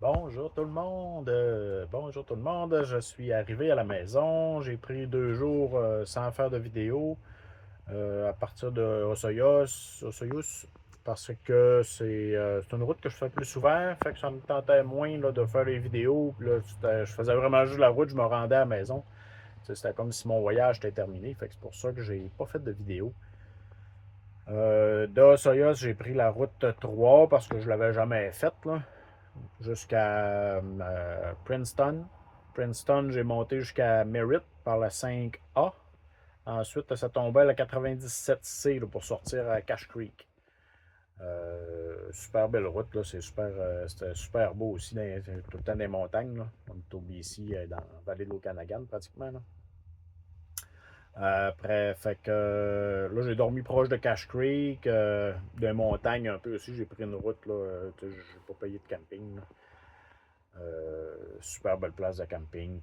Bonjour tout le monde. Bonjour tout le monde. Je suis arrivé à la maison. J'ai pris 2 jours sans faire de vidéo à partir de Osoyoos, parce que c'est une route que je fais plus souvent. Fait que ça me tentait moins là, de faire les vidéos. Puis là, je faisais vraiment juste la route, je me rendais à la maison. C'était comme si mon voyage était terminé. Fait que c'est pour ça que j'ai pas fait de vidéo. De Osoyoos, j'ai pris la route 3 parce que je l'avais jamais faite, là, jusqu'à Princeton. Princeton, j'ai monté jusqu'à Merritt par la 5A. Ensuite, ça tombait à la 97C là, pour sortir à Cache Creek. Super belle route, là, c'était super beau aussi, tout le temps des montagnes. Là. On est au BC, dans la vallée de l'Okanagan pratiquement. Là. Après, fait que là, j'ai dormi proche de Cache Creek, des montagnes un peu aussi. J'ai pris une route, là, j'ai pas payé de camping. Là. Super belle place de camping.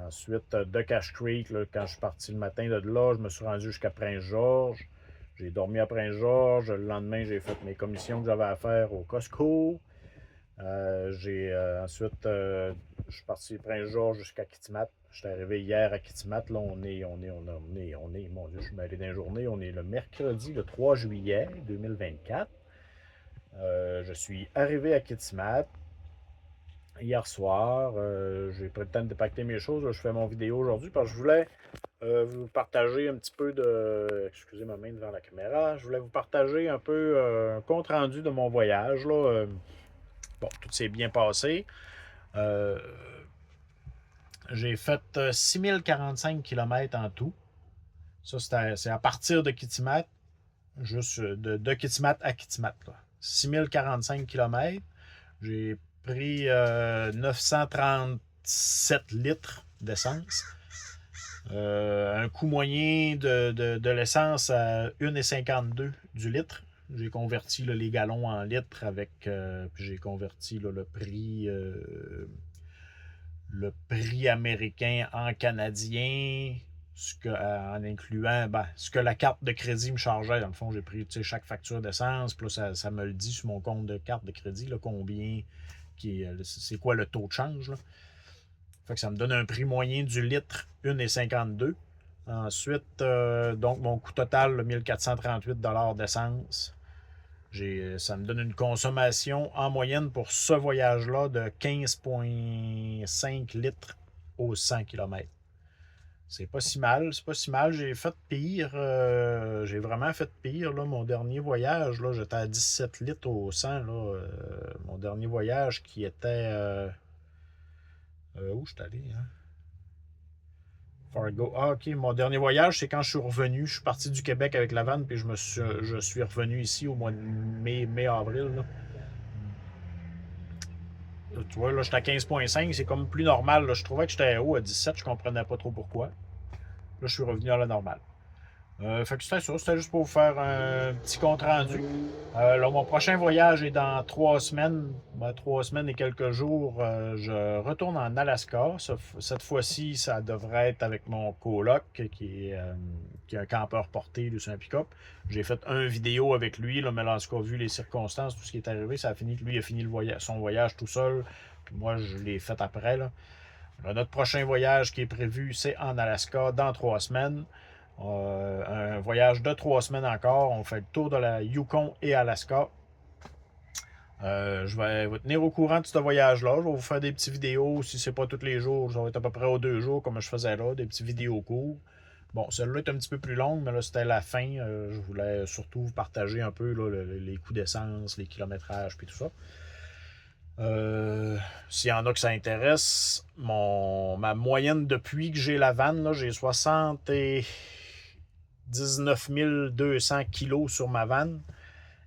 Ensuite, de Cache Creek, là, quand je suis parti le matin de là, je me suis rendu jusqu'à Prince-Georges. J'ai dormi à Prince-Georges. Le lendemain, j'ai fait mes commissions que j'avais à faire au Costco. Ensuite, je suis parti de Prince-Georges jusqu'à Kitimat. Je suis arrivé hier à Kitimat. Là, mon Dieu, je suis mêlé d'une journée. On est le mercredi, le 3 juillet 2024. Je suis arrivé à Kitimat hier soir. J'ai pris le temps de dépacter mes choses. Là, je fais mon vidéo aujourd'hui parce que je voulais vous partager un petit peu de. Excusez ma main devant la caméra. Je voulais vous partager un peu un compte rendu de mon voyage. Là. Bon, tout s'est bien passé. Euh, j'ai fait 6045 km en tout. Ça, c'est à partir de Kitimat, juste de Kitimat à Kitimat. 6045 km. J'ai pris 937 litres d'essence. Un coût moyen de l'essence à 1,52 du litre. J'ai converti là, les gallons en litres avec. Puis j'ai converti là, le prix américain en canadien, en incluant ce que la carte de crédit me chargeait. Dans le fond, j'ai pris chaque facture d'essence, puis là, ça me le dit sur mon compte de carte de crédit, là, combien, c'est quoi le taux de change. Là. Fait que ça me donne un prix moyen du litre 1,52. Ensuite, donc mon coût total, 1438 d'essence. Ça me donne une consommation en moyenne pour ce voyage-là de 15,5 litres aux 100 km. C'est pas si mal, c'est pas si mal. J'ai fait pire, j'ai vraiment fait pire. Là, mon dernier voyage, là, j'étais à 17 litres au 100. Là, mon dernier voyage qui était... où je suis allé? Hein? Fargo. Ah, ok. Mon dernier voyage, c'est quand je suis revenu. Je suis parti du Québec avec la vanne, puis je suis revenu ici au mois de mai-avril. Tu vois, là, j'étais à 15,5, c'est comme plus normal. Là. Je trouvais que j'étais haut à 17, je comprenais pas trop pourquoi. Là, je suis revenu à la normale. Fait que c'était ça, c'était juste pour vous faire un petit compte rendu. Là, mon prochain voyage est dans 3 semaines. 3 semaines et quelques jours. Je retourne en Alaska. Cette fois-ci, ça devrait être avec mon coloc qui est un campeur porté de un pick-up. J'ai fait un vidéo avec lui, là, mais là, en tout cas, vu les circonstances, tout ce qui est arrivé, ça a fini que lui a fini son voyage tout seul. Puis moi, je l'ai fait après. Là. Notre prochain voyage qui est prévu, c'est en Alaska dans 3 semaines. Un voyage de 3 semaines encore. On fait le tour de la Yukon et Alaska. Je vais vous tenir au courant de ce voyage-là. Je vais vous faire des petites vidéos. Si c'est pas tous les jours, ça va être à peu près aux 2 jours comme je faisais là, des petites vidéos courtes. Bon, celle-là est un petit peu plus longue, mais là, c'était la fin. Je voulais surtout vous partager un peu là, les coûts d'essence, les kilométrages, puis tout ça. S'il y en a que ça intéresse, ma moyenne depuis que j'ai la vanne, j'ai 79 200 kilos sur ma vanne.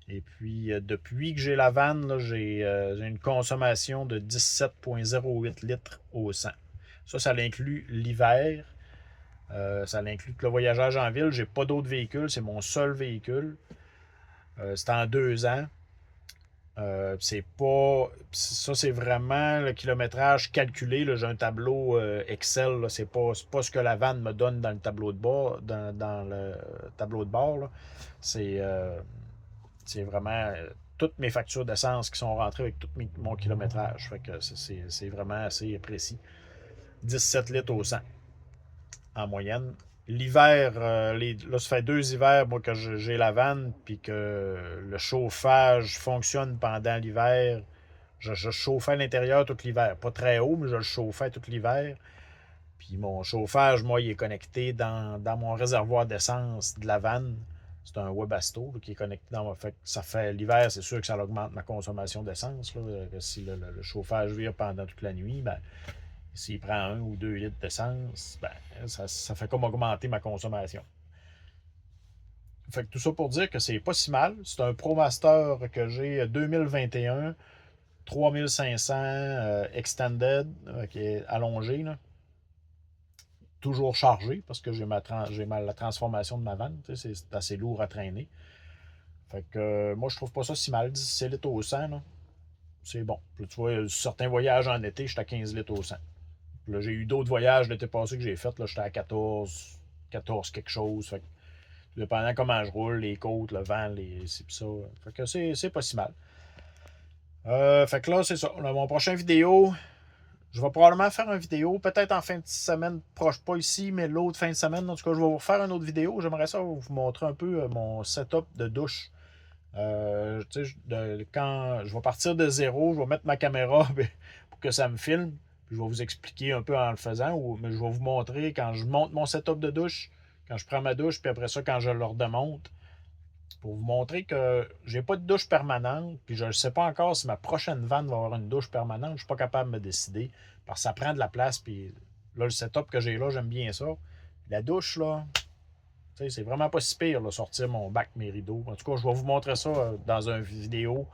Et puis, depuis que j'ai la vanne, j'ai une consommation de 17,08 litres au 100. Ça l'inclut l'hiver. Ça l'inclut que le voyagage en ville. J'ai pas d'autres véhicules. C'est mon seul véhicule. C'est en 2 ans. C'est pas. Ça, c'est vraiment le kilométrage calculé. J'ai un tableau Excel. Là, c'est pas ce que la vanne me donne dans le tableau de bord. Dans le tableau de bord. Là. C'est vraiment toutes mes factures d'essence qui sont rentrées avec tout mon kilométrage. Fait que c'est vraiment assez précis. 17 litres au 100 en moyenne. L'hiver, là, ça fait 2 hivers, moi, que j'ai la vanne, puis que le chauffage fonctionne pendant l'hiver. Je chauffais à l'intérieur tout l'hiver. Pas très haut, mais je le chauffais tout l'hiver. Puis mon chauffage, moi, il est connecté dans mon réservoir d'essence de la vanne. C'est un Webasto là, qui est connecté dans mon. Fait que ça fait l'hiver, c'est sûr que ça augmente ma consommation d'essence. Là. Si le chauffage vire pendant toute la nuit, ben, s'il prend 1 ou 2 litres d'essence, ben, ça fait comme augmenter ma consommation. Fait que tout ça pour dire que c'est pas si mal. C'est un ProMaster que j'ai 2021, 3500 extended, qui est allongé, là. Toujours chargé parce que j'ai la transformation de ma vanne. C'est assez lourd à traîner. Fait que moi, je trouve pas ça si mal. 17 litres au 100, là, c'est bon. Puis, tu vois, certains voyages en été, j'étais à 15 litres au 100. Puis là, j'ai eu d'autres voyages l'été passé que j'ai fait. Là, j'étais à 14 quelque chose. Fait que, dépendant comment je roule, les côtes, le vent, c'est ça. Fait que c'est pas si mal. Fait que là, c'est ça. Là, mon prochain vidéo, je vais probablement faire une vidéo, peut-être en fin de semaine, proche pas ici, mais l'autre fin de semaine. En tout cas, je vais vous refaire une autre vidéo. J'aimerais ça vous montrer un peu mon setup de douche. Quand je vais partir de zéro, je vais mettre ma caméra pour que ça me filme. Puis je vais vous expliquer un peu en le faisant, mais je vais vous montrer quand je monte mon setup de douche, quand je prends ma douche, puis après ça, quand je le redemonte, pour vous montrer que j'ai pas de douche permanente, puis je ne sais pas encore si ma prochaine vanne va avoir une douche permanente. Je ne suis pas capable de me décider, parce que ça prend de la place, puis là, le setup que j'ai là, j'aime bien ça. La douche, là, c'est vraiment pas si pire, là, sortir mon bac, mes rideaux. En tout cas, je vais vous montrer ça dans une vidéo.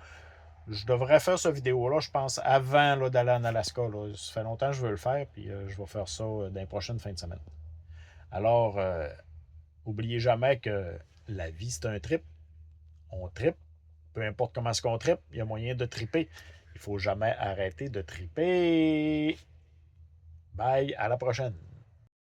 Je devrais faire cette vidéo-là, je pense, avant d'aller en Alaska. Là. Ça fait longtemps que je veux le faire, puis je vais faire ça dans les prochaines fins de semaine. Alors, oubliez jamais que la vie, c'est un trip. On tripe. Peu importe comment est-ce qu'on tripe, il y a moyen de triper. Il ne faut jamais arrêter de triper. Bye, à la prochaine.